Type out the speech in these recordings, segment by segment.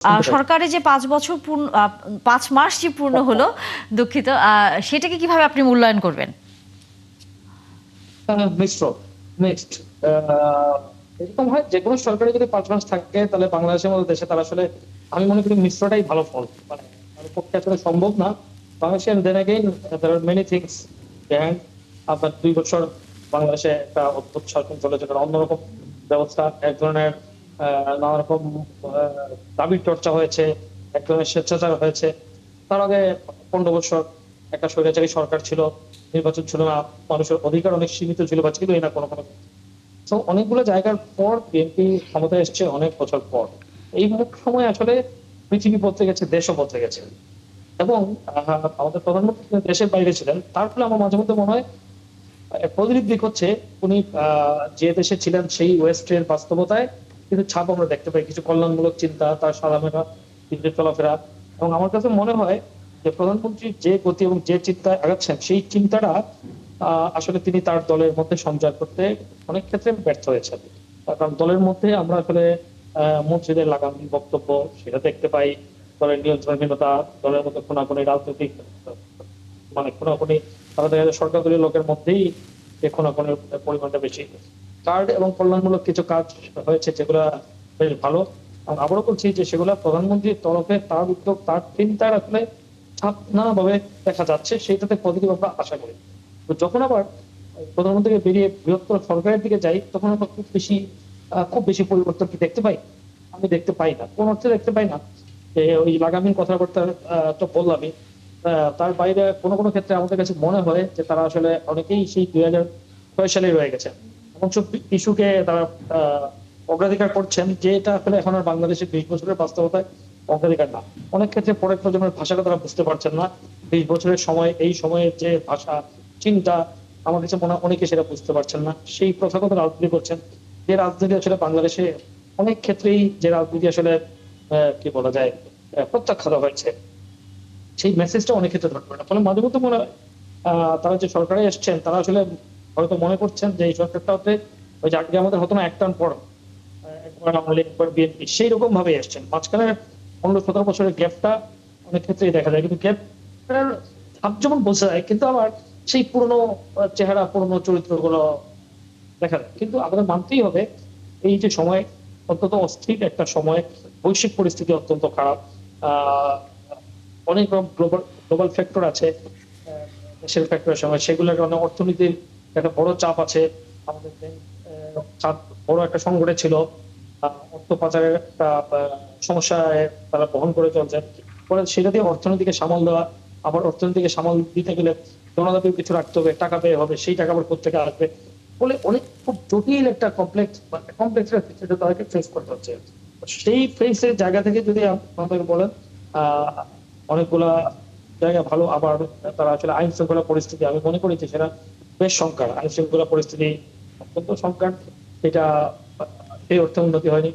শুনতে পাই। সরকারে যে ৫ বছর পূর্ণ ৫ মাস যে পূর্ণ হলো, দুঃখিত, সেটাকে কিভাবে আপনি মূল্যায়ন করবেন? মিশ্র, মিক্সড। এরকম হয় যেকোনো সরকারি যদি ৫ মাস থাকে তাহলে বাংলাদেশের মতো দেশে তারা আসলে আমি মনে করি মিশ্রটাই ভালো ফল। মানে তাদের পক্ষে আসলে সম্ভব না। বাংলাদেশে then again there are many things behind. আপনার ২ বছর বাংলাদেশে একটা অদ্ভুত শাসন চলেছে, একটা অন্যরকম ব্যবস্থা। এক ধরনের নানা রকম আ দাবির চর্চা হয়েছে, এক ধরনের স্বেচ্ছাচার হয়েছে। তার আগে ১৫ বছর একটা স্বৈরাচারী সরকার ছিল। নির্বাচন ছিল না, মানুষের অধিকার অনেক সীমিত ছিল বা ছিলই না কোনো। সো অনেকগুলো জায়গার পর বিএনপি ক্ষমতায় এসছে অনেক বছর পর। এই সময়ে আসলে পৃথিবী বদলে গেছে, দেশও বদলে গেছে। এবং আমাদের প্রধানমন্ত্রী যিনি দেশের বাইরে ছিলেন, তার ফলে আমার মাঝে মধ্যে মনে হয় পজিটিভ দিক হচ্ছে উনি যে দেশে ছিলেন সেই ওয়েস্টের বাস্তবতায় কিন্তু ছাপ আমরা দেখতে পাই। কিছু কল্যাণমূলক চিন্তা, তার সাদামাটা দিনের চলাফেরা। এবং আমার কাছে মনে হয় যে প্রধানমন্ত্রী যে গতি এবং যে চিন্তায় আগাচ্ছেন সেই চিন্তাটা আসলে তিনি তার দলের মধ্যে সঞ্চার করতে অনেক ক্ষেত্রে ব্যর্থ হয়েছেন। কারণ দলের মধ্যে আমরা আসলে মন্ত্রীদের লাগামহীন বক্তব্য সেটা দেখতে পাই। দলের নিয়ন্ত্রণহীনতা, দলের মধ্যে খুনাখুনি, রাজনৈতিক মানে খুনাখুনি, তারা দেখা যায় সরকারদলীয় লোকের মধ্যেই এই খুনাখুনির পরিমাণটা বেশি। কার্ড এবং কল্যাণমূলক কিছু কাজ হয়েছে যেগুলা বেশ ভালো। আবারও বলছি যে সেগুলা প্রধানমন্ত্রীর তরফে তার উদ্যোগ, তার চিন্তার আসলে ছাপ নানাভাবে দেখা যাচ্ছে। সেটাতে পজিটিভ আমরা আশা করি। তো যখন আবার প্রধানমন্ত্রী থেকে বেরিয়ে বৃহত্তর সরকারের দিকে যাই, তখন আমরা খুব বেশি পরিবর্তন কি দেখতে পাই? আমি দেখতে পাই না। কোন অর্থে দেখতে পাই না? যে ওই লাগামহীন কথাবার্তা তো বললামই। তার বাইরে কোনো ক্ষেত্রে আমাদের কাছে মনে হয় যে তারা আসলে অনেকেই সেই ২০০৬ সালেই রয়ে গেছেন। এমন সব ইস্যুকে তারা আ অগ্রাধিকার করছেন যে এটা আসলে এখন আর বাংলাদেশের ২০ বছরের বাস্তবতায় অগ্রাধিকার না। অনেক ক্ষেত্রে পরের প্রজন্মের ভাষাটা তারা বুঝতে পারছেন না। ২০ বছরের সময় এই সময়ের যে ভাষা, চিন্তা আমার কাছে মনে হয় অনেকে সেটা বুঝতে পারছেন না। সেই প্রথাগত রাজনীতি করছেন। যে রাজনীতি আসলে বাংলাদেশে অনেক ক্ষেত্রেই যে রাজনীতি আসলে কি বলা যায় প্রত্যাখ্যাত হয়েছে। সেই মেসেজটা অনেক ক্ষেত্রে ধরতে পারে না। ফলে মাঝে মধ্যে মনে হয় তারা যে সরকারে এসছেন তারা আসলে হয়তো মনে করছেন যে এই সরকারটা হতে ওই যে আগে আমাদের হতো না এক টার্ম পর একবার আওয়ামী লীগ একবার বিএনপি সেইরকম ভাবে এসছেন। মাঝখানে ১৫-১৭ বছরের গ্যাপটা অনেক ক্ষেত্রেই দেখা যায়। কিন্তু গ্যাপটার ছাপ যেমন বোঝা যায় কিন্তু আবার সেই পুরনো চেহারা, পুরনো চরিত্রগুলো দেখা যায়। কিন্তু আমাদের মানতেই হবে এই যে সময় অত্যন্ত অস্থির একটা সময়, বৈশ্বিক পরিস্থিতি অত্যন্ত খারাপ। আ অনেক রকম গ্লোবাল ফ্যাক্টর আছে। দেশের ফ্যাক্টরের সঙ্গে সেগুলোর কারণে অর্থনীতির একটা বড় চাপ আছে। আমাদের চাপ বড় একটা সংকটে ছিল। অর্থ পাচারের একটা সমস্যায় তারা বহন করে চলছেন। ফলে সেটা দিয়ে অর্থনীতিকে সামাল দেওয়া, আবার অর্থনীতিকে সামাল দিতে গেলে জনগণকেও কিছু রাখতে হবে, টাকা ব্যয় হবে, সেই টাকা আবার কোত্থেকে আসবে? ফলে অনেক খুব জটিল একটা কমপ্লেক্স একটা সিচুয়েশন তাদেরকে ফেস করতে হচ্ছে। সেই ফেসের জায়গা থেকে যদি আমাদের বলেন আ অনেকগুলা জায়গা ভালো, আবার তারা আসলে আইন শৃঙ্খলা পরিস্থিতি আমি মনে করি যে সেটা বেশ সংকট। আইন শৃঙ্খলা পরিস্থিতি অত্যন্ত সংকট। এটা আ সেই অর্থে উন্নতি হয়নি।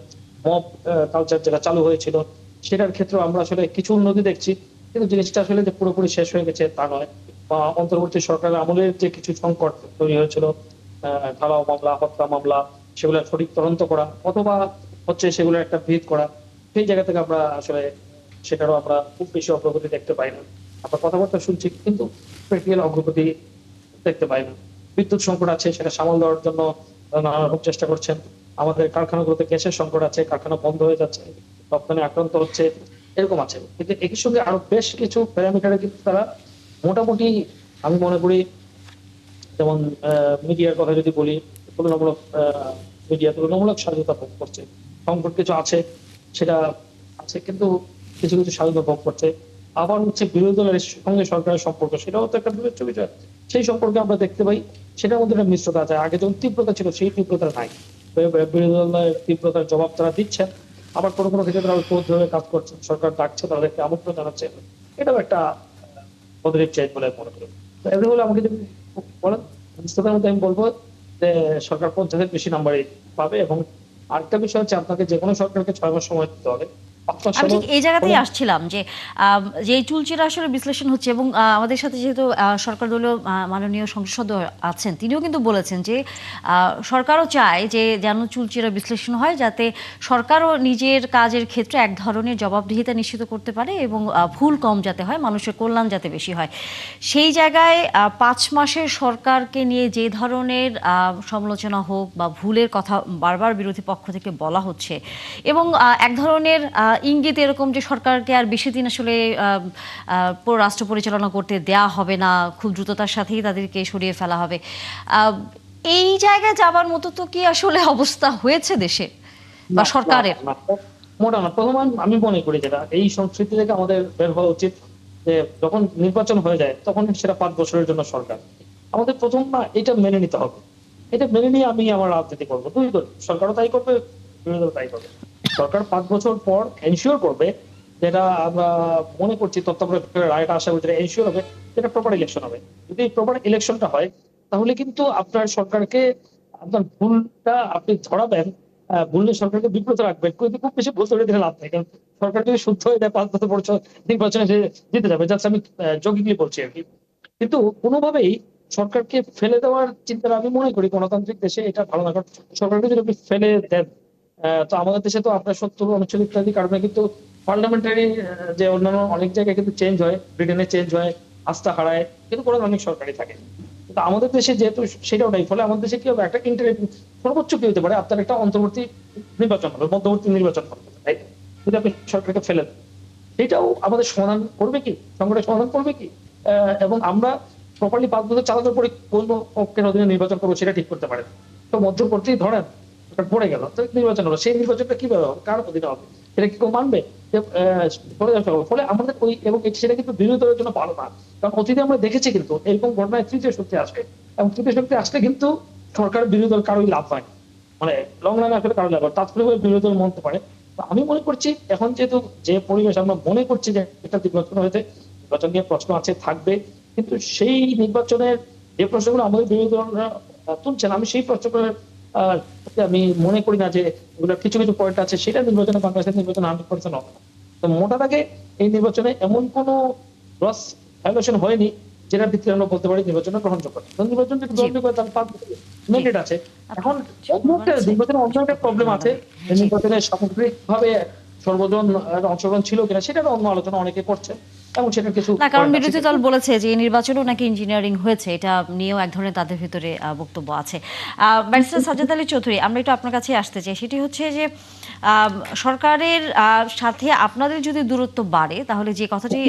মব কালচার যেটা চালু হয়েছিল সেটার ক্ষেত্রেও আমরা আসলে কিছু উন্নতি দেখছি। কিন্তু জিনিসটা আসলে যে পুরোপুরি শেষ হয়ে গেছে তা নয়। বা অন্তর্বর্তী সরকারের আমলের যে কিছু সংকট তৈরি হয়েছিল, ঢালাও মামলা, হত্যা মামলা সেগুলোর সঠিক তদন্ত করা অথবা হচ্ছে সেগুলোর একটা ভিত করা। সেই জায়গা থেকে আমরা আসলে সেটারও আমরা খুব বেশি অগ্রগতি দেখতে পাই না। আমরা কথাবার্তা শুনছি কিন্তু প্র্যাকটিক্যাল অগ্রগতি দেখতে পাই না। বিদ্যুৎ সংকট আছে, সেটা সামাল দেওয়ার জন্য নানা রকম চেষ্টা করছেন। আমাদের কারখানাগুলোতে গ্যাসের সংকট আছে, কারখানা বন্ধ হয়ে যাচ্ছে, রপ্তানি আক্রান্ত হচ্ছে, এরকম আছে। কিন্তু একই সঙ্গে আরো বেশ কিছু প্যারামিটারে কিন্তু তারা মোটামুটি আমি মনে করি যেমন মিডিয়ার কথা যদি বলি, তুলনামূলক মিডিয়া তুলনামূলক স্বাধীনতা ভোগ করছে। সংকট কিছু আছে, সেটা আছে কিন্তু কিছু স্বাধীনতা ভোগ করছে। আবার হচ্ছে বিরোধী দলের সঙ্গে সরকারের সম্পর্ক সেটাও তো একটা বিবেচ্য বিষয়। সেই সম্পর্কে আমরা দেখতে পাই সেটার মধ্যে একটা মিশ্রতা আছে। আগে যেমন তীব্রতা ছিল সেই তীব্রতা নাই। বিরোধী দলের তীব্রতার জবাব তারা দিচ্ছেন। আবার কোনো ক্ষেত্রে তারা ঐক্যবদ্ধভাবে কাজ করছেন। সরকার ডাকছে, তাদেরকে আমন্ত্রণ জানাচ্ছে। এটাও একটা পজিটিভ চেঞ্জ বলে মনে করি। তো এমনি হলে আমাকে যদি বলেন ভবিষ্যতের মধ্যে আমি বলব যে সরকার ৫০ এর বেশি নাম্বারই পাবে। এবং আরেকটা বিষয় হচ্ছে আপনাকে যেকোনো সরকারকে ৬ মাস সময় দিতে হবে। আমি 5 মাস ঠিক এই জায়গাতেই হলো। আসছিলাম যে যে এই চুলচেরা আসলে বিশ্লেষণ হচ্ছে, এবং আমাদের সাথে যেহেতু সরকার দলীয় মাননীয় সংসদ সদস্য আছেন, তিনিও কিন্তু বলেছেন যে সরকারও চায় যে যেন চুলচেরা বিশ্লেষণ হয়, যাতে সরকারও নিজের কাজের ক্ষেত্রে এক ধরনের জবাবদিহিতা নিশ্চিত করতে পারে এবং ভুল কম যাতে হয়, মানুষের কল্যাণ যাতে বেশি হয়। সেই জায়গায় 5 মাসের সরকারকে নিয়ে যে ধরনের সমালোচনা হোক বা ভুলের কথা বারবার বিরোধী পক্ষ থেকে বলা হচ্ছে, এবং এক ধরনের ইঙ্গিত এরকম যে সরকারকে আর বেশি দিন আসলে পুরো রাষ্ট্র পরিচালনা করতে দেয়া হবে না, খুব দ্রুততার সাথেই তাদেরকে সরিয়ে ফেলা হবে। আহ, এই জায়গায় যাবার মতো তো কি আসলে অবস্থা হয়েছে দেশে বা না না সরকারের? না, মোটা না। প্রথম আমি মনে করি যেটা, এই সংস্কৃতি থেকে আমাদের বের হওয়া উচিত যে যখন নির্বাচন হয়ে যায় তখন সেটা 5 বছরের জন্য সরকার। আমাদের প্রথম না এটা মেনে নিতে হবে। এটা মেনে নিয়ে আমি আমার রাজনীতি করবো, দুই দল, সরকারও তাই করবে, বিরোধী দল তাই করবে। সরকার 5 বছর পর এনশিওর করবে, যেটা আমরা মনে করছি তত্ত্বাবধায়ক রায়টা আশা করি যেটা এনশিওর হবে, যেটা প্রপার ইলেকশন হবে। যদি প্রপার ইলেকশনটা হয় তাহলে কিন্তু আপনার সরকারকে, আপনার ভুলটা আপনি ধরাবেন, ভুললে সরকারকে বিব্রত রাখবেন, কিন্তু খুব বেশি ভুল ধরে দিলে লাভ নেই। কারণ সরকার যদি শুদ্ধ হয়ে যায় 5 বছর পর নির্বাচনে সে জিতে যাবে, যাচ্ছে আমি জোকিংলি বলছি আর কি। কিন্তু কোনোভাবেই সরকারকে ফেলে দেওয়ার চিন্তা আমি মনে করি গণতান্ত্রিক দেশে এটা ভালো না। কারণ সরকারকে যদি আপনি ফেলে দেন, তো আমাদের দেশে তো আপনার 70 অনুচ্ছেদ ইত্যাদি কারণে কিন্তু পার্লামেন্টারি যে অন্যান্য অনেক জায়গায় কিন্তু চেঞ্জ হয়, ব্রিটেনে চেঞ্জ হয়, আস্থা হারায়, কিন্তু গণতান্ত্রিক সরকারই থাকে। কিন্তু আমাদের দেশে যেহেতু সেটাও নাই, ফলে আমাদের দেশে কি হবে, একটা সর্বোচ্চ কি হতে পারে, আপনার একটা অন্তর্বর্তী নির্বাচন হবে, মধ্যবর্তী নির্বাচন হবে, তাই তো? যদি আপনি সরকারকে ফেলে দেন, এটাও আমাদের সমাধান করবে কি, সংকটের সমাধান করবে কি? এবং আমরা প্রপারলি 5 বছর চালানোর পরে কোন পক্ষের অধীনে নির্বাচন করবো সেটা ঠিক করতে পারে না। তো মধ্যবর্তী ধরেন ওটা পড়ে গেল, তো নির্বাচন হলো, সেই নির্বাচনটা কিভাবে হবে, কার অধীনে হবে, এটা কি কেউ মানবে? যে, পড়ে যাওয়া হবে। ফলে আমাদের ওই, এবং সেটা কিন্তু বিরোধী দলের জন্য ভালো না। কারণ অতীতে আমরা দেখেছি কিন্তু এরকম ঘটনায় তৃতীয় শক্তি আসে, এবং তৃতীয় শক্তি আসলে কিন্তু সরকার বিরোধী দল কারোই লাভ হয় না। মানে লং রানে আসলে কারো লাভ হয়, তাৎক্ষণিকভাবে বিরোধী দল মনতে পারে। তো আমি মনে করছি এখন যেহেতু যে পরিবেশ আমরা মনে করছি যে একটা নির্বাচন হয়েছে, নির্বাচন নিয়ে প্রশ্ন আছে, থাকবে, কিন্তু সেই নির্বাচনের যে প্রশ্নগুলো আমাদের বিরোধী দলরা তুলছেন, আমি সেই প্রশ্নগুলোর আমি মনে করি না যে এগুলোর কিছু কিছু পয়েন্ট আছে সেটা নির্বাচনে, বাংলাদেশের নির্বাচনে 100% হবে না। তো মোটা দাগে এই নির্বাচনে এমন কোনো গ্রস ভায়োলেশন হয়নি যেটা ভিত্তিতে আমরা বলতে পারি নির্বাচনে গ্রহণযোগ্য। তো নির্বাচন যদি জি, গ্রহণযোগ্য হয় তাহলে 5 বছর ম্যান্ডেট আছে। এখন অন্য একটা ধন্যবাদ। নির্বাচনে অন্য একটা প্রবলেম আছে, যে জি। নির্বাচনে সামগ্রিকভাবে সর্বজন অংশগ্রহণ ছিল কিনা সেটারও অন্য আলোচনা অনেকে করছে, এবং সেটার কিছু না, কারণ পয়েন্ট আছে, বিরোধী দল কিন্তু বলেছে যে এই নির্বাচনও নাকি ইঞ্জিনিয়ারিং হয়েছে, এটা নিয়েও এক ধরনের তাদের ভিতরে বক্তব্য আছে। ব্যারিস্টার সাজ্জাদ আলী চৌধুরী, আমরা একটু আপনার কাছে আসতে চাই। সেটি হচ্ছে যে আম, সরকারের সাথে আপনাদের যদি দূরত্ব বাড়ে, তাহলে যে কথাটি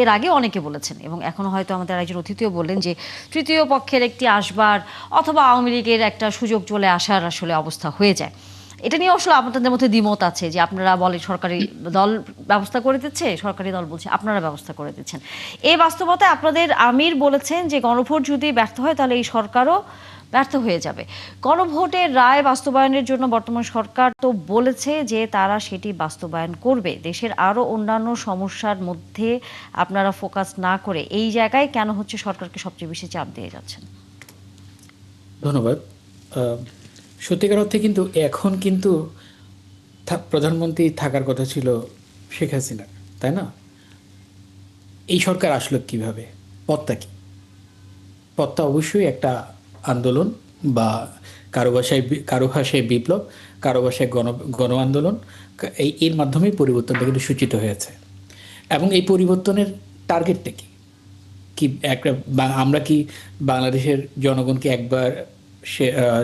এর আগে অনেকে বলেছেন এবং এখনো হয়তো আমাদের একজন অতিথিও বললেন যে তৃতীয় পক্ষের একটি আসবার অথবা আওয়ামী লীগের একটা সুযোগ চলে আসার আসলে অবস্থা হয়ে যায়। এটা নিয়ে আসলে আপনাদের মধ্যে দ্বিমত আছে যে আপনারা বলে সরকারি দল ব্যবস্থা করে দিচ্ছে, সরকারি দল বলছে আপনারা ব্যবস্থা করে দিচ্ছেন। এই বাস্তবতায় আপনাদের আমির বলেছেন যে গণভোট যদি ব্যর্থ হয় তাহলে এই সরকারও ব্যর্থ হয়ে যাবে। গণভোটের রায় বাস্তবায়নের জন্য বর্তমান সরকার তো বলেছে যে তারা সেটি বাস্তবায়ন করবে। দেশের আরো অন্যান্য সমস্যার মধ্যে আপনারা ফোকাস না করে এই জায়গায় কেন হচ্ছে সরকারকে সবচেয়ে বেশি চাপ দিয়ে যাচ্ছেন? ধন্যবাদ। আহ, সত্যিকার অর্থে কিন্তু এখন কিন্তু প্রধানমন্ত্রী থাকার কথা ছিল শেখ হাসিনার, তাই না? এই সরকার আসলো কিভাবে? পথটা কি? পথটা অবশ্যই একটা আন্দোলন, বা কারো ভাষায় বিপ্লব, কারো ভাষায় গণ আন্দোলন। এর মাধ্যমেই পরিবর্তনটা কিন্তু সূচিত হয়েছে। এবং এই পরিবর্তনের টার্গেটটা কি? কি একটা আমরা কি বাংলাদেশের জনগণকে একবার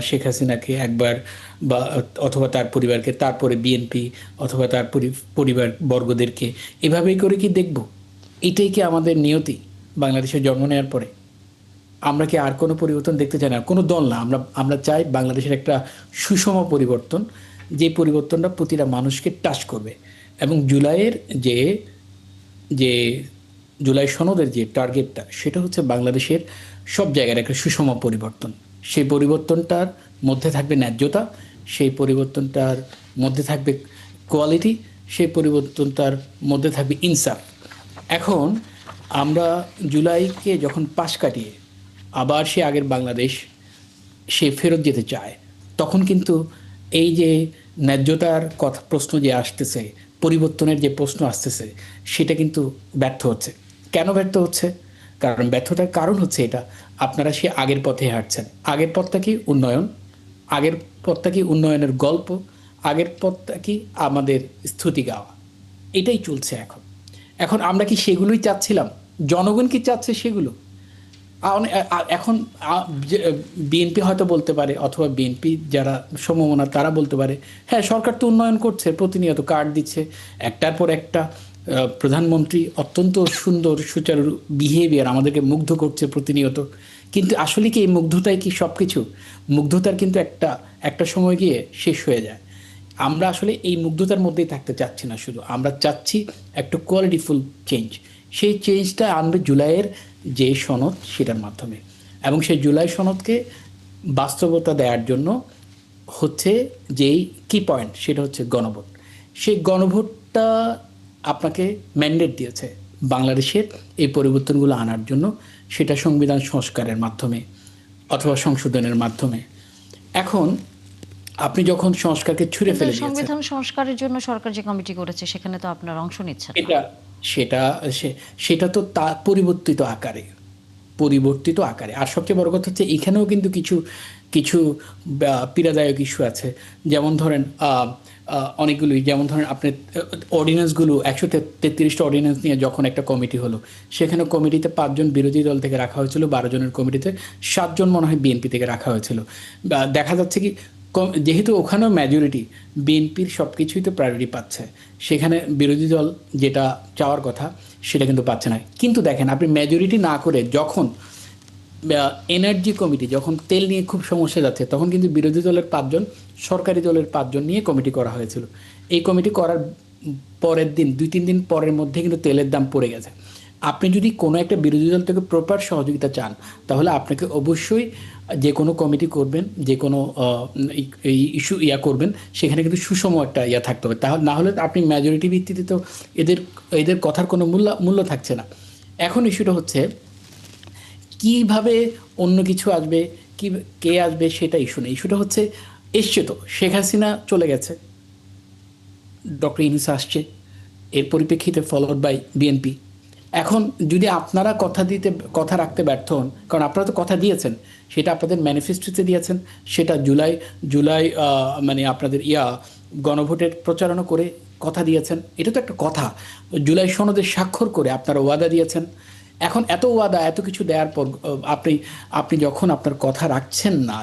শেখ হাসিনাকে একবার, বা অথবা তার পরিবারকে, তারপরে বিএনপি অথবা তার পরিবার বর্গদেরকে এভাবেই করে কি দেখব? এটাই কি আমাদের নিয়তি বাংলাদেশের জন্ম নেওয়ার পরে? আমরা কি আর কোনো পরিবর্তন দেখতে চাই না? কোনো দল না, আমরা আমরা চাই বাংলাদেশের একটা সুষম পরিবর্তন, যে পরিবর্তনটা প্রতিটা মানুষকে টাচ করবে। এবং জুলাইয়ের যে যে জুলাই সনদের যে টার্গেটটা, সেটা হচ্ছে বাংলাদেশের সব জায়গার একটা সুষম পরিবর্তন। সেই পরিবর্তনটার মধ্যে থাকবে ন্যায্যতা, সেই পরিবর্তনটার মধ্যে থাকবে কোয়ালিটি, সেই পরিবর্তনটার মধ্যে থাকবে ইনসাফ। এখন আমরা জুলাইকে যখন পাশ কাটিয়ে আবার সে আগের বাংলাদেশ সে ফেরত যেতে চায়, তখন কিন্তু এই যে ন্যায্যতার কথা প্রশ্ন যে আসতেছে, পরিবর্তনের যে প্রশ্ন আসতেছে সেটা কিন্তু ব্যর্থ হচ্ছে। কেন ব্যর্থ হচ্ছে? কারণ ব্যর্থতার কারণ হচ্ছে এটা, আপনারা সে আগের পথে হাঁটছেন। আগের পথটা কি? উন্নয়ন। আগের পথটা কি? উন্নয়নের গল্প। আগের পথটা কি? আমাদের স্তুতি গাওয়া। এটাই চলছে এখন। এখন আমরা কি সেগুলোই চাচ্ছিলাম? জনগণ কি চাচ্ছে সেগুলো? এখন বিএনপি হয়তো বলতে পারে, অথবা বিএনপি যারা সমমনা তারা বলতে পারে, হ্যাঁ সরকার তো উন্নয়ন করছে, প্রতিনিয়ত কার্ড দিচ্ছে, একটার পর একটা প্রধানমন্ত্রী অত্যন্ত সুন্দর সুচারু বিহেভিয়ার আমাদেরকে মুগ্ধ করছে প্রতিনিয়ত। কিন্তু আসলে কি এই মুগ্ধতাই কি সব কিছু? মুগ্ধতার কিন্তু একটা সময় গিয়ে শেষ হয়ে যায়। আমরা আসলে এই মুগ্ধতার মধ্যেই থাকতে চাচ্ছি না, শুধু আমরা চাচ্ছি একটা কোয়ালিটিফুল চেঞ্জ। সেই চেঞ্জটা আনবে জুলাইয়ের যে সনদ সেটার মাধ্যমে, এবং সেই জুলাই সনদকে বাস্তবতা দেওয়ার জন্য হচ্ছে যেই কি পয়েন্ট, সেটা হচ্ছে গণভোট। সেই গণভোটটা আপনাকে ম্যান্ডেট দিয়েছে বাংলাদেশের এই পরিবর্তনগুলো আনার জন্য, সেটা সংবিধান সংস্কারের মাধ্যমে অথবা সংশোধনের মাধ্যমে। এখন আপনি যখন সংস্কারকে ছুঁড়ে ফেলে দিয়েছেন, সংবিধান সংস্কারের জন্য সরকার যে কমিটি করেছে সেখানে তো আপনার অংশ নিচ্ছেন না। সেটা তো তা পরিবর্তিত আকারে। আর সবচেয়ে বড় কথা হচ্ছে এখানেও কিন্তু কিছু কিছু পীড়াদায়ক ইস্যু আছে। যেমন ধরেন অনেকগুলোই, যেমন ধরেন আপনার অর্ডিন্যান্সগুলো 133টা অর্ডিন্যান্স নিয়ে যখন একটা কমিটি হলো, সেখানে কমিটিতে 5 জন বিরোধী দল থেকে রাখা হয়েছিল, 12 জনের কমিটিতে 7 জন মনে হয় বিএনপি থেকে রাখা হয়েছিল। দেখা যাচ্ছে কি, যেহেতু ওখানেও মেজরিটি বিএনপির সব কিছুই তো প্রায়োরিটি পাচ্ছে, সেখানে বিরোধী দল যেটা চাওয়ার কথা সেটা কিন্তু পাচ্ছে না। কিন্তু দেখেন, আপনি মেজরিটি না করে যখন এনার্জি কমিটি, যখন তেল নিয়ে খুব সমস্যা যাচ্ছে, তখন কিন্তু বিরোধী দলের 5 জন, সরকারি দলের 5 জন নিয়ে কমিটি করা হয়েছিল। এই কমিটি করার পরের দিন, 2-3 দিন পরের মধ্যে কিন্তু তেলের দাম পড়ে গেছে। আপনি যদি কোনো একটা বিরোধী দল থেকে প্রপার সহযোগিতা চান, তাহলে আপনাকে অবশ্যই যে কোনো কমিটি করবেন, যে কোনো ইস্যু করবেন, সেখানে কিন্তু সুষম একটা থাকতে হবে। তাহলে না হলে আপনি মেজরিটি ভিত্তিতে তো এদের কথার কোনো মূল্য থাকছে না। এখন ইস্যুটা হচ্ছে কিভাবে অন্য কিছু আসবে, কে আসবে, সেটা ইস্যু নেই। ইস্যুটা হচ্ছে এসছে তো, শেখ হাসিনা চলে গেছে, ডক্টর ইউনূস আসছে, এর পরিপ্রেক্ষিতে ফলোড বাই বিএনপি। এখন যদি আপনারা কথা রাখতে ব্যর্থ হন, কারণ আপনারা তো কথা দিয়েছেন, সেটা আপনাদের ম্যানিফেস্টোতে দিয়েছেন, সেটা জুলাই মানে আপনাদের গণভোটের প্রচারণা করে কথা দিয়েছেন, এটা তো একটা কথা। জুলাই সনদে স্বাক্ষর করে আপনারা ওয়াদা দিয়েছেন। এখন এত ওয়াদা, এত কিছু দেওয়ার পর আপনি যখন আপনার কথা রাখছেন না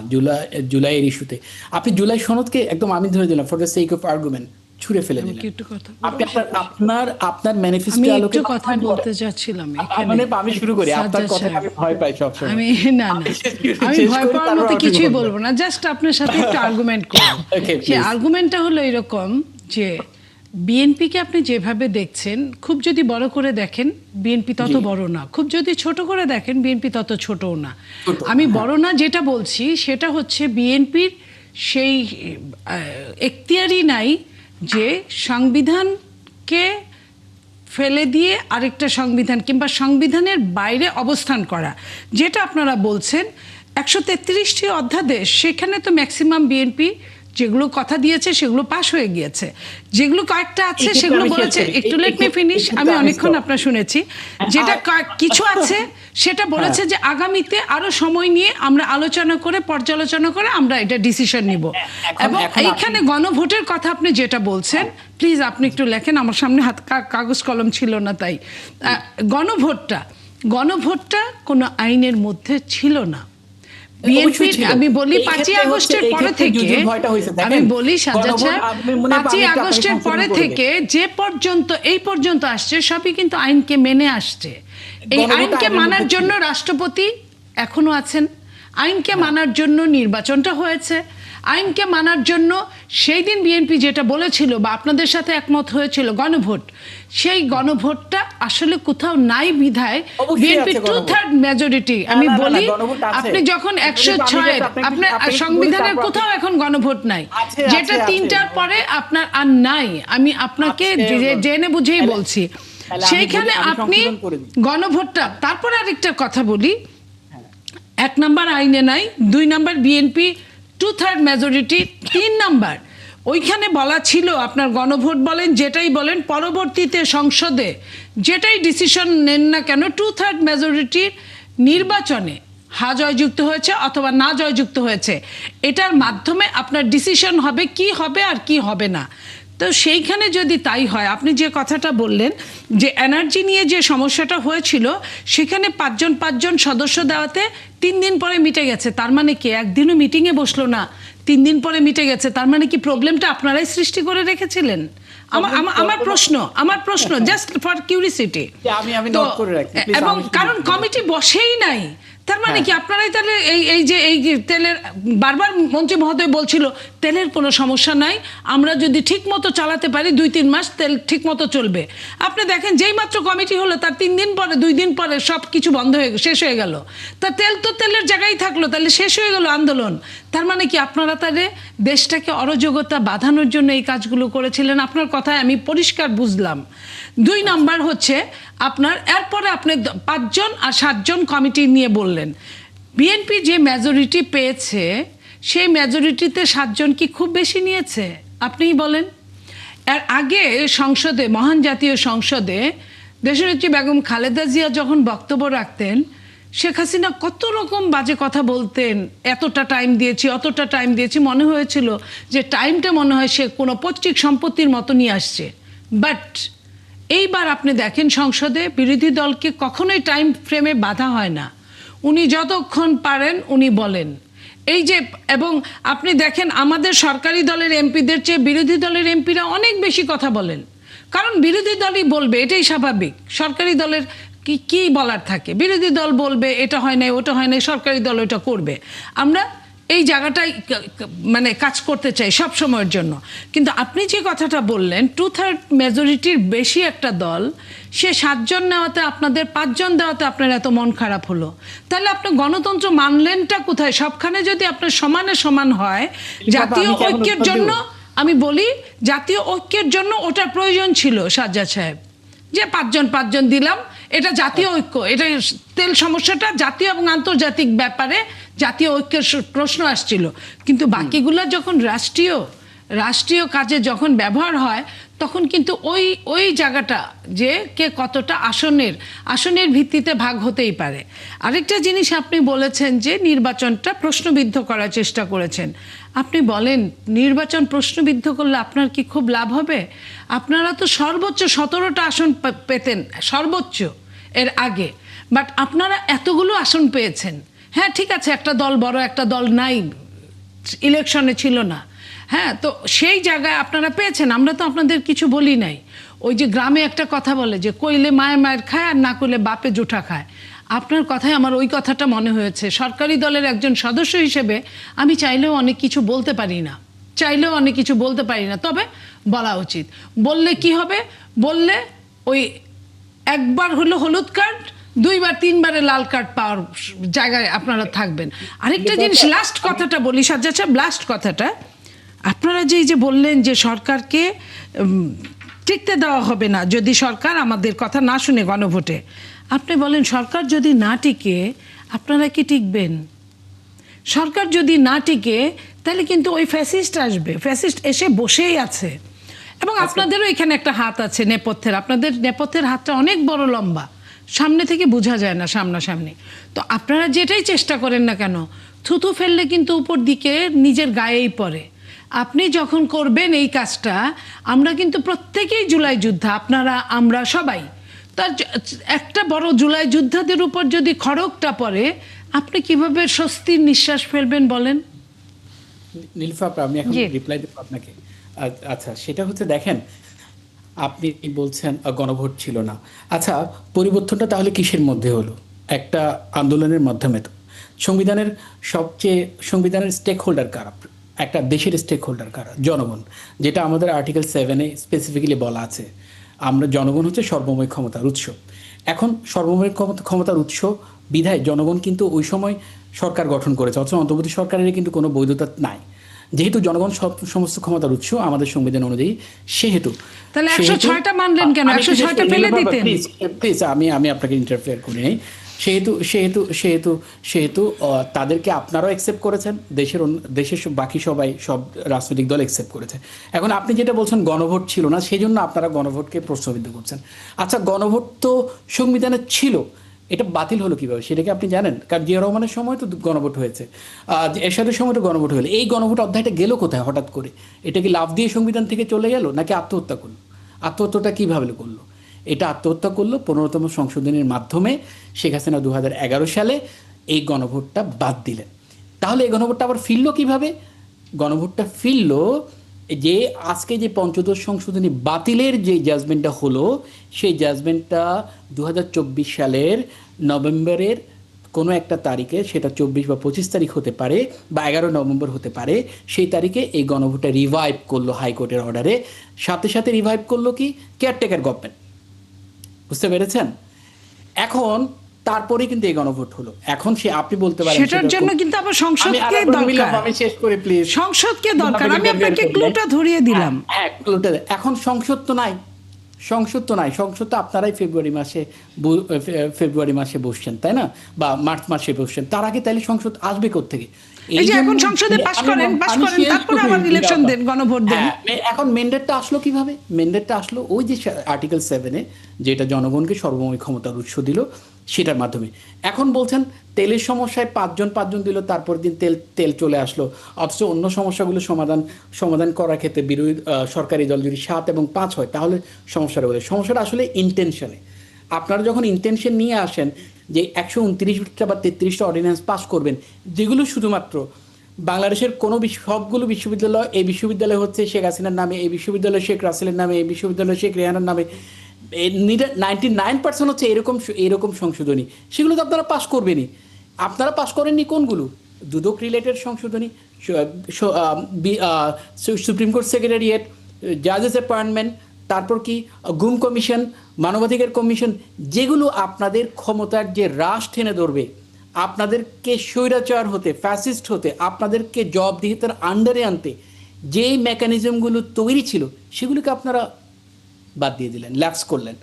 জুলাইয়ের ইস্যুতে, আপনি জুলাই সনদকে একদম আমি ধরে দিলাম for the sake of argument ছুঁড়ে ফেলে দিলেন। আপনি আপনার ম্যানিফেস্টো আলোকে কথা বলতে যাচ্ছিলাম মানে আমি শুরু করি, আপনার কথা আমি ভয় পাই সবসময়। আমি ভয় পাওয়ার মতো কিছুই বলবো না, জাস্ট আপনার সাথে একটু আর্গুমেন্ট করব। সেই আর্গুমেন্টটা হলো এরকম যে বিএনপিকে আপনি যেভাবে দেখছেন, খুব যদি বড় করে দেখেন বিএনপি তত বড় না, খুব যদি ছোট করে দেখেন বিএনপি তত ছোটও না। আমি বড় না যেটা বলছি সেটা হচ্ছে বিএনপির সেই এখতিয়ারই নাই যে সংবিধানকে ফেলে দিয়ে আরেকটা সংবিধান কিংবা সংবিধানের বাইরে অবস্থান করা। যেটা আপনারা বলছেন 133টি অধ্যাদেশ, সেখানে তো ম্যাক্সিমাম বিএনপি যেগুলো কথা দিয়েছে সেগুলো পাশ হয়ে গিয়েছে, যেগুলো কয়েকটা আছে সেগুলো বলেছে, একটু লেট মি ফিনিশ, আমি অনেকক্ষণ আপনার শুনেছি, যেটা কিছু আছে সেটা বলেছে যে আগামীতে আরো সময় নিয়ে আমরা আলোচনা করে পর্যালোচনা করে আমরা এটা ডিসিশন নিব। এবং এইখানে গণভোটের কথা আপনি যেটা বলছেন, প্লিজ আপনি একটু লেখেন, আমার সামনে কাগজ কলম ছিল না, তাই গণভোটটা কোনো আইনের মধ্যে ছিল না। বিএনপি, আমি বলি 5ই আগস্টের পরে থেকে, আমি বলি সাজ্জাদ সাহেব, 5ই আগস্টের পরে থেকে যে পর্যন্ত এই পর্যন্ত আসছে সবই কিন্তু আইনকে মেনে আসছে। এই আইনকে মানার জন্য রাষ্ট্রপতি এখনো আছেন, আইনকে মানার জন্য নির্বাচনটা হয়েছে, আইনকে মানার জন্য সেই দিন বিএনপি যেটা বলেছিল বা আপনাদের সাথে একমত হয়েছিল গণভোট, সেই গণভোটটা আসলে কোথাও নাই বিধায় বিএনপি 2/3 মেজরিটি। আমি বলি আপনি যখন 106 আপনার সংবিধানের কোথাও এখন গণভোট নাই, যেটা 3টার পরে আপনার আর নাই। আমি আপনাকে জেনে বুঝেই বলছি, সেইখানে আপনি গণভোটটা, তারপর আরেকটা কথা বলি, 1 নাম্বার আইনে নাই, 2 নাম্বার বিএনপি 2/3 মেজরিটি, 3 নাম্বার ওইখানে বলা ছিল আপনার গণভোট বলেন যেটাই বলেন, পরবর্তীতে সংসদে যেটাই ডিসিশন নেন না কেন 2/3 মেজরিটির নির্বাচনে হা জয়যুক্ত হয়েছে অথবা না জয়যুক্ত হয়েছে, এটার মাধ্যমে আপনার ডিসিশন হবে কি হবে আর কি হবে না। তো সেইখানে যদি তাই হয়, আপনি যে কথাটা বললেন যে এনার্জি নিয়ে যে সমস্যাটা হয়েছিল সেখানে পাঁচজন সদস্য দেওয়াতে 3 দিন পরে মিটে গেছে, তার মানে কি একদিনও মিটিংয়ে বসলো না, 3 দিন পরে মিটে গেছে, তার মানে কি প্রবলেমটা আপনারাই সৃষ্টি করে রেখেছিলেন? আমার প্রশ্ন জাস্ট ফর কিউরিসিটি। আমি নোট করে রাখি এবং কারণ কমিটি বসেই নাই, তার মানে কি আপনারাই তাহলে এই তেলের, বারবার মন্ত্রী মহোদয় বলছিল তেলের কোনো সমস্যা নাই, আমরা যদি ঠিক মতো চালাতে পারি 2-3 মাস তেল ঠিক মতো চলবে। আপনি দেখেন যেই মাত্র কমিটি হলো তার 3 দিন পরে 2 দিন পরে সব কিছু বন্ধ হয়ে শেষ হয়ে গেল। তা তেল তো তেলের জায়গায় থাকলো, তাহলে শেষ হয়ে গেল আন্দোলন। তার মানে কি আপনারা তাহলে দেশটাকে অরাজকতা বাঁধানোর জন্য এই কাজগুলো করেছিলেন? আপনার কথায় আমি পরিষ্কার বুঝলাম। 2 নাম্বার হচ্ছে আপনার, এরপরে আপনি 5 জন আর 7 জন কমিটি নিয়ে বললেন, বিএনপি যে মেজরিটি পেয়েছে সেই মেজরিটিতে 7 জন কি খুব বেশি নিয়েছে? আপনিই বলেন। এর আগে সংসদে, মহান জাতীয় সংসদে দেশনেত্রী বেগম খালেদা জিয়া যখন বক্তব্য রাখতেন, শেখ হাসিনা কত রকম বাজে কথা বলতেন, এতটা টাইম দিয়েছি অতটা টাইম দিয়েছি, মনে হয়েছিল যে টাইমটা মনে হয় সে কোনো পৈতৃক সম্পত্তির মতো নিয়ে আসছে। বাট এইবার আপনি দেখেন সংসদে বিরোধী দলকে কখনোই টাইম ফ্রেমে বাধা হয় না, উনি যতক্ষণ পারেন উনি বলেন। এই যে, এবং আপনি দেখেন আমাদের সরকারি দলের এমপিদের চেয়ে বিরোধী দলের এমপিরা অনেক বেশি কথা বলেন, কারণ বিরোধী দলই বলবে, এটাই স্বাভাবিক। সরকারি দলের কি বলার থাকে, বিরোধী দল বলবে এটা হয় নাই ওটা হয় নাই, সরকারি দল ওটা করবে। আমরা এই জায়গাটাই মানে কাজ করতে চাই সব সময়ের জন্য। কিন্তু আপনি যে কথাটা বললেন 2/3 মেজরিটির বেশি একটা দল, সে 7 জন নেওয়াতে আপনাদের 5 জন দেওয়াতে আপনার এত মন খারাপ হলো, তাহলে আপনি গণতন্ত্র মানলেনটা কোথায়? সবখানে যদি আপনার সমানে সমান হয়, জাতীয় ঐক্যের জন্য আমি বলি, জাতীয় ঐক্যের জন্য ওটা প্রয়োজন ছিল সাজ্জাদ সাহেব, যে 5 জন দিলাম, এটা জাতীয় ঐক্য, এটা তেল সমস্যাটা জাতীয় এবং আন্তর্জাতিক ব্যাপারে জাতীয় ঐক্যের প্রশ্ন আসছিল। কিন্তু বাকিগুলো যখন রাষ্ট্রীয় কাজে যখন ব্যবহার হয়, তখন কিন্তু ওই জায়গাটা যে কে কতটা আসনের ভিত্তিতে ভাগ হতেই পারে। আরেকটা জিনিস আপনি বলেছেন যে নির্বাচনটা প্রশ্নবিদ্ধ করার চেষ্টা করেছেন। আপনি বলেন নির্বাচন প্রশ্নবিদ্ধ করলে আপনার কি খুব লাভ হবে? আপনারা তো সর্বোচ্চ 17টা আসন পেতেন সর্বোচ্চ এর আগে, বাট আপনারা এতগুলো আসন পেয়েছেন। হ্যাঁ ঠিক আছে, একটা দল বড় একটা দল নাই, ইলেকশনে ছিল না, হ্যাঁ, তো সেই জায়গায় আপনারা পেয়েছেন, আমরা তো আপনাদের কিছু বলি নাই। ওই যে গ্রামে একটা কথা বলে যে কইলে মায়ের খায় আর না কইলে বাপে জুঠা খায়, আপনার কথায় আমার ওই কথাটা মনে হয়েছে। সরকারি দলের একজন সদস্য হিসেবে আমি চাইলেও অনেক কিছু বলতে পারি না, তবে বলা উচিত। বললে কি হবে? বললে ওই একবার হলো হলুদ কার্ড, 2বার 3বারে লাল কার্ড পাওয়ার জায়গায় আপনারা থাকবেন। আরেকটা জিনিস, লাস্ট কথাটা বলি সাজ্জাদ সাহেব, লাস্ট কথাটা, আপনারা যে বললেন যে সরকারকে টিকতে দেওয়া হবে না যদি সরকার আমাদের কথা না শুনে গণভোটে, আপনি বলেন সরকার যদি না টিকে আপনারা কি টিকবেন? সরকার যদি না টিকে তাহলে কিন্তু ওই ফ্যাসিস্ট আসবে, ফ্যাসিস্ট এসে বসেই আছে। এবং আপনাদেরও এখানে একটা হাত আছে নেপথ্যের, আপনাদের নেপথ্যের হাতটা অনেক বড় লম্বা, সামনে থেকে বোঝা যায় না সামনাসামনি। তো আপনারা যেটাই চেষ্টা করেন না কেন, থুতু ফেললে কিন্তু উপর দিকে নিজের গায়েই পড়ে। আপনি যখন করবেন এই কাজটা, আমরা কিন্তু প্রত্যেকেই জুলাই যোদ্ধা, আপনারা আমরা সবাই। তার একটা বড় জুলাই যোদ্ধাদের উপর যদি খড়গটা পড়ে, আপনি কিভাবে স্বস্তির নিঃশ্বাস ফেলবেন বলেন? নীলুফা, আমি এখন রিপ্লাই দেব আপনাকে। আচ্ছা, সেটা হচ্ছে দেখেন, আপনি বলছেন গণভোট ছিল না। আচ্ছা, পরিবর্তনটা তাহলে কিসের মধ্যে হলো? একটা আন্দোলনের মাধ্যমে। তো সংবিধানের স্টেক হোল্ডার কারা? একটা দেশের স্টেক হোল্ডার কারা? জনগণ, যেটা আমাদের আর্টিকেল 7-এ স্পেসিফিক্যালি বলা আছে। আমরা জনগণ হচ্ছে সর্বময় ক্ষমতার উৎস। এখন সর্বময় ক্ষমতার উৎস বিধায় জনগণ কিন্তু ওই সময় সরকার গঠন করেছে, অথচ অন্তর্বর্তী সরকারের কিন্তু কোনো বৈধতা নাই। যেহেতু জনগণ সমস্ত ক্ষমতার উৎস আমাদের সংবিধান অনুযায়ী, সেহেতু তাহলে 106টা মানলেন কেন? 106টা ফেলে দিতেন। প্লিজ আমি আপনাকে ইন্টারফেয়ার করি নাই। সেহেতু সেহেতু সেহেতু সেহেতু তাদেরকে আপনারাও অ্যাকসেপ্ট করেছেন, দেশের বাকি সবাই, সব রাজনৈতিক দল অ্যাকসেপ্ট করেছে। এখন আপনি যেটা বলছেন গণভোট ছিল না, সেই জন্য আপনারা গণভোটকে প্রশ্নবিদ্ধ করছেন। আচ্ছা, গণভোট তো সংবিধানে ছিল, এটা বাতিল হলো কিভাবে সেটা কি আপনি জানেন? কারণ জিয়া রহমানের সময় তো গণভোট হয়েছে, এরশাদের সময় তো গণভোট হলো। এই গণভোট অধ্যায়টা গেল কোথায় হঠাৎ করে? এটা কি লাফ দিয়ে সংবিধান থেকে চলে গেল, নাকি আত্মহত্যা করলো? আত্মহত্যাটা কীভাবে করলো? এটা আত্মহত্যা করলো 15তম সংশোধনীর মাধ্যমে। শেখ হাসিনা 2011 সালে এই গণভোটটা বাদ দিলেন। তাহলে এই গণভোটটা আবার ফিরল কিভাবে? গণভোটটা ফিরল যে আজকে যে পঞ্চদশ সংশোধনী বাতিলের যে জাজমেন্টটা হলো, সেই জাজমেন্টটা 2024 সালের নভেম্বরের কোনো একটা তারিখে, সেটা 24 বা 25 তারিখ হতে পারে, বা 11 নভেম্বর হতে পারে, সেই তারিখে এই গণভোটটা রিভাইভ করলো হাইকোর্টের অর্ডারে। সাথে সাথে রিভাইভ করলো কি? Caretaker government. বুঝতে পেরেছেন? এখন তারপরে কিন্তু এই গণভোট হলো। এখন আপনি বলতে পারেন সেটার জন্য কিন্তু আবার সংসদকে দরকার। আমি শেষ করে প্লিজ। সংসদকে দরকার, আমি আপনাকে ক্লুটা ধরিয়ে দিলাম। হ্যাঁ, ক্লুটা। এখন সংসদ তো নাই, সংসদ তো আপনারাই ফেব্রুয়ারি মাসে বসছেন, তাই না? বা মার্চ মাসে বসছেন। তার আগে তাইলে সংসদ আসবে কোত্থেকে? এই যে এখন সংসদে পাস করেন, তারপরে আবার ইলেকশন দেন, গণভোট দেন। এখন মেন্ডেটটা আসলো কিভাবে? মেন্ডেটটা আসলো ওই যে আর্টিকেল 7-এ, যেটা জনগণকে সর্বময় ক্ষমতার উৎস দিল, সেটার মাধ্যমে। এখন বলছেন তেলের সমস্যায় পাঁচজন দিল, তারপর দিন তেল চলে আসলো। অথচ অন্য সমস্যাগুলো সমাধান করার ক্ষেত্রে সরকারি দল যদি 7 এবং 5 হয়, তাহলে সমস্যাটা আসলে ইন্টেনশনে। আপনারা যখন ইন্টেনশন নিয়ে আসেন যে 129টা বা 33টা অর্ডিন্যান্স পাস করবেন, যেগুলো শুধুমাত্র বাংলাদেশের কোনো সবগুলো বিশ্ববিদ্যালয়, এই বিশ্ববিদ্যালয় হচ্ছে শেখ হাসিনার নামে, এই বিশ্ববিদ্যালয় শেখ রাসেলের নামে, এই বিশ্ববিদ্যালয় শেখ রেহানার নামে, 99% হচ্ছে এরকম সংশোধনী, সেগুলো তো আপনারা পাস করবেনই। আপনারা পাস করেননি কোনগুলো? দুদক রিলেটেড সংশোধনী, সুপ্রিম কোর্ট সেক্রেটারিয়েট, জাজেস অ্যাপয়েন্টমেন্ট, তারপর কি গুম কমিশন, মানবাধিকার কমিশন, যেগুলো আপনাদের ক্ষমতার যে হ্রাস টেনে ধরবে, আপনাদেরকে স্বৈরাচার হতে, ফ্যাসিস্ট হতে, আপনাদেরকে জবাবদিহিতার আন্ডারে আনতে যেই মেকানিজমগুলো তৈরি ছিল, সেগুলোকে আপনারা বাদ দিয়ে দিলেন, ল্যাপস করলেন।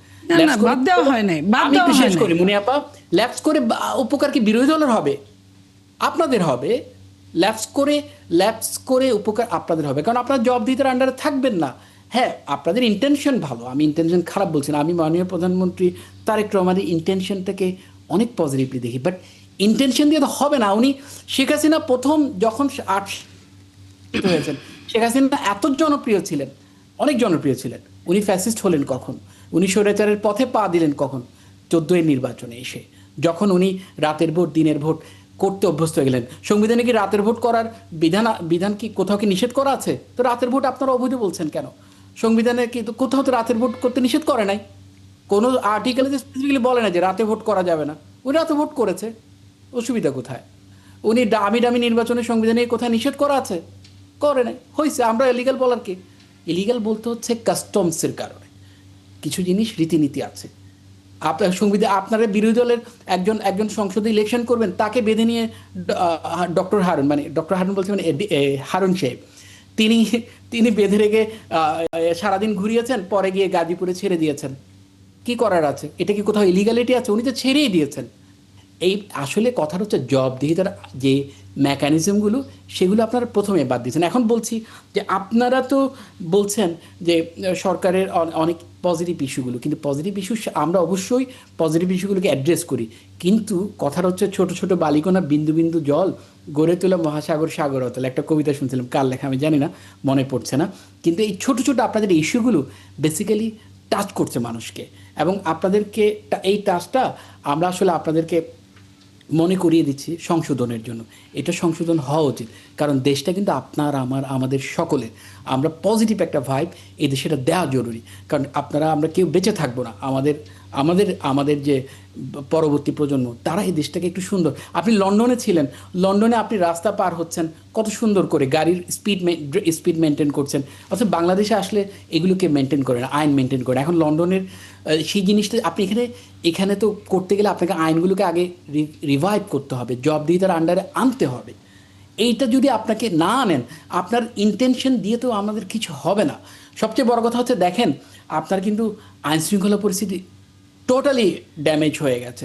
বাদ দেওয়া হয় নাই, আমি একটু শেষ করি মুনিয়াপা। ল্যাপস করে উপকার কি বিরোধী দলের হবে? আপনাদের হবে। ল্যাপস করে উপকার আপনাদের হবে, কারণ আপনারা জবাবদিহিতার আন্ডারে থাকবেন না। হ্যাঁ, আপনাদের ইন্টেনশন ভালো, আমি ইন্টেনশন খারাপ বলছি না। আমি মাননীয় প্রধানমন্ত্রী তারেক রহমানের ইন্টেনশনটাকে অনেক পজিটিভলি দেখি, বাট ইন্টেনশন দিয়ে তো হবে না। উনি শেখ হাসিনা প্রথম যখন হয়েছেন, শেখ হাসিনা এত জনপ্রিয় ছিলেন, অনেক জনপ্রিয় ছিলেন। উনি ফ্যাসিস্ট হলেন কখন? উনি স্বৈরাচারের পথে পা দিলেন কখন? 14 নির্বাচনে এসে, যখন উনি রাতের ভোট দিনের ভোট করতে অভ্যস্ত হয়ে গেলেন। সংবিধানে কি রাতের ভোট করার বিধান কি কোথাও কি নিষেধ করা আছে? তো রাতের ভোট আপনারা অবৈধ বলছেন কেন? সংবিধানে কি কোথাও তো রাতের ভোট করতে নিষেধ করে নাই, কোনো আর্টিকেলে স্পেসিফিক্যালি বলে না যে রাতে ভোট করা যাবে না। উনি রাতে ভোট করেছে, অসুবিধা কোথায়? উনি দামি নির্বাচনের সংবিধানে কোথায় নিষেধ করা আছে? করে নাই, হয়েছে। আমরা ইলিগাল বলার কি? ইলিগাল বলতে হচ্ছে কাস্টমসের কারণে কিছু জিনিস রীতিনীতি আছে। আপনারা বিরোধী দলের একজন সংসদে ইলেকশন করবেন, তাকে বেঁধে নিয়ে ডক্টর হারুন বলছে, মানে হারুন সাহেব, তিনি বেঁধে রেখে সারাদিন ঘুরিয়েছেন, পরে গিয়ে গাজীপুরে ছেড়ে দিয়েছেন। কি করার আছে? এটা কি কোথাও ইলিগালিটি আছে? উনি তো ছেড়েই দিয়েছেন। এই আসলে কথাটা হচ্ছে জবাবদিহিতার যে মেকানিজমগুলো, সেগুলো আপনারা প্রথমে বাদ দিয়েছেন। এখন বলছি যে আপনারা তো বলছেন যে সরকারের অনেক পজিটিভ ইস্যুগুলো, কিন্তু পজিটিভ ইস্যু আমরা অবশ্যই পজিটিভ ইস্যুগুলোকে অ্যাড্রেস করি, কিন্তু কথাটা হচ্ছে ছোট ছোট বালিকণা, বিন্দু বিন্দু জল গড়ে তোলা মহাসাগর সাগর অতল। একটা কবিতা শুনছিলাম, কার লেখা আমি জানি না, মনে পড়ছে না, কিন্তু এই ছোট ছোট আপনাদের ইস্যুগুলো বেসিক্যালি টাচ করছে মানুষকে, এবং আপনাদেরকে এই টাচটা আমরা আসলে আপনাদেরকে মনে করিয়ে দিচ্ছি সংশোধনের জন্য। এটা সংশোধন হওয়া উচিত, কারণ দেশটা কিন্তু আপনার আমাদের সকলের। আমরা পজিটিভ একটা ভাইব এই দেশেটা দেওয়া জরুরি, কারণ আমরা কেউ বেঁচে থাকবো না। আমাদের যে পরবর্তী প্রজন্ম, তারা এই দেশটাকে একটু সুন্দর। আপনি লন্ডনে ছিলেন, লন্ডনে আপনি রাস্তা পার হচ্ছেন কত সুন্দর করে, গাড়ির স্পিড মেনটেন করছেন, অথচ বাংলাদেশে আসলে এগুলোকে মেনটেন করে না, আইন মেনটেন করে। এখন লন্ডনের সেই জিনিসটা আপনি এখানে তো করতে গেলে আপনাকে আইনগুলোকে আগে রিভাইভ করতে হবে, জবাবদিহিতার আন্ডারে আনতে হবে। এইটা যদি আপনাকে না আনেন, আপনার ইন্টেনশন দিয়ে তো আমাদের কিছু হবে না। সবচেয়ে বড় কথা হচ্ছে, দেখেন আপনার কিন্তু আইনশৃঙ্খলা পরিস্থিতি টোটালি ড্যামেজ হয়ে গেছে।